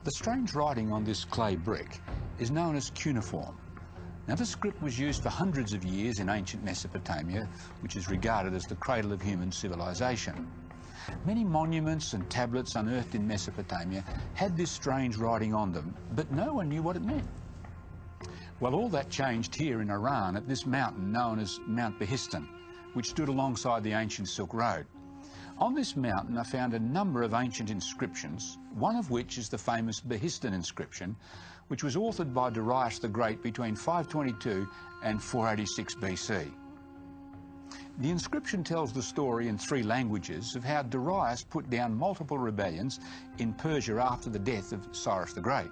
The strange writing on this clay brick is known as cuneiform. Now, this script was used for hundreds of years in ancient Mesopotamia, which is regarded as the cradle of human civilization. Many monuments and tablets unearthed in Mesopotamia had this strange writing on them, but no one knew what it meant. Well, all that changed here in Iran at this mountain known as Mount Behistun, which stood alongside the ancient Silk Road. On this mountain I found a number of ancient inscriptions, one of which is the famous Behistun inscription, which was authored by Darius the Great between 522 and 486 BC. The inscription tells the story in 3 languages of how Darius put down multiple rebellions in Persia after the death of Cyrus the Great.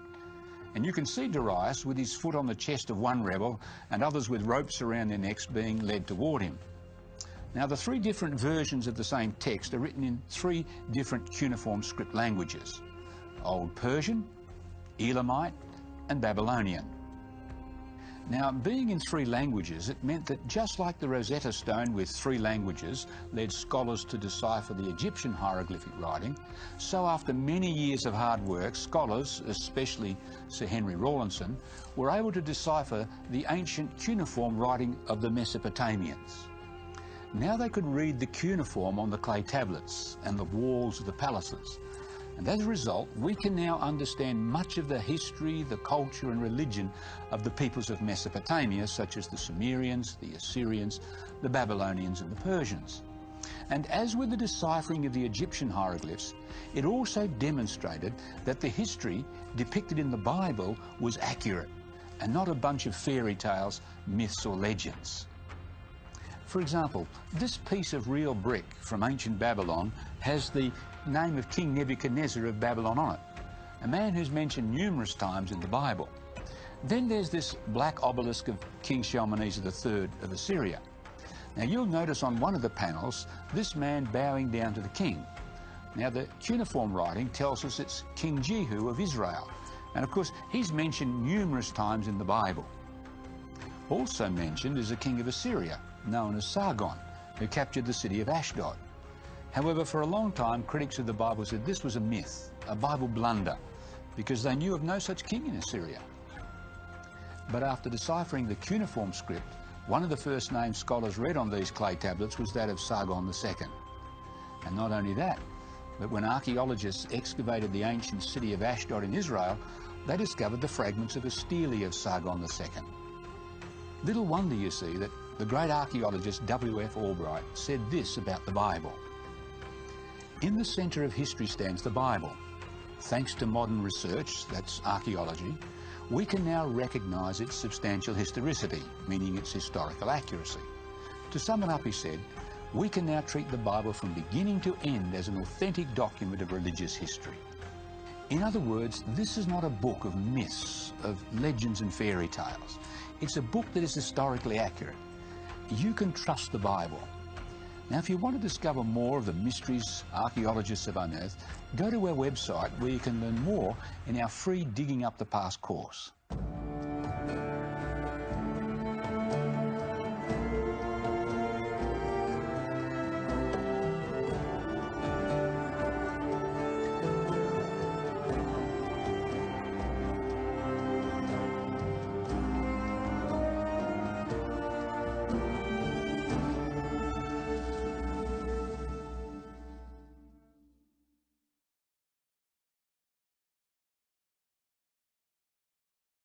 And you can see Darius with his foot on the chest of one rebel and others with ropes around their necks being led toward him. Now, the 3 different versions of the same text are written in 3 different cuneiform script languages: Old Persian, Elamite and Babylonian. Now, being in 3 languages, it meant that just like the Rosetta Stone with 3 languages led scholars to decipher the Egyptian hieroglyphic writing, so after many years of hard work, scholars, especially Sir Henry Rawlinson, were able to decipher the ancient cuneiform writing of the Mesopotamians. Now they could read the cuneiform on the clay tablets and the walls of the palaces. And as a result, we can now understand much of the history, the culture and religion of the peoples of Mesopotamia, such as the Sumerians, the Assyrians, the Babylonians and the Persians. And as with the deciphering of the Egyptian hieroglyphs, it also demonstrated that the history depicted in the Bible was accurate and not a bunch of fairy tales, myths or legends. For example, this piece of real brick from ancient Babylon has the name of King Nebuchadnezzar of Babylon on it, a man who's mentioned numerous times in the Bible. Then there's this black obelisk of King Shalmaneser III of Assyria. Now you'll notice on one of the panels this man bowing down to the king. Now the cuneiform writing tells us it's King Jehu of Israel, and of course he's mentioned numerous times in the Bible. Also mentioned is a king of Assyria, known as Sargon, who captured the city of Ashdod. However, for a long time, critics of the Bible said this was a myth, a Bible blunder, because they knew of no such king in Assyria. But after deciphering the cuneiform script, one of the first names scholars read on these clay tablets was that of Sargon II. And not only that, but when archaeologists excavated the ancient city of Ashdod in Israel, they discovered the fragments of a stele of Sargon II. Little wonder, you see, that the great archaeologist W.F. Albright said this about the Bible: "In the centre of history stands the Bible. Thanks to modern research, that's archaeology, we can now recognise its substantial historicity, meaning its historical accuracy. To sum it up," he said, "we can now treat the Bible from beginning to end as an authentic document of religious history." In other words, this is not a book of myths, of legends and fairy tales. It's a book that is historically accurate. You can trust the Bible. Now, if you want to discover more of the mysteries archaeologists have unearthed, go to our website where you can learn more in our free Digging Up the Past course.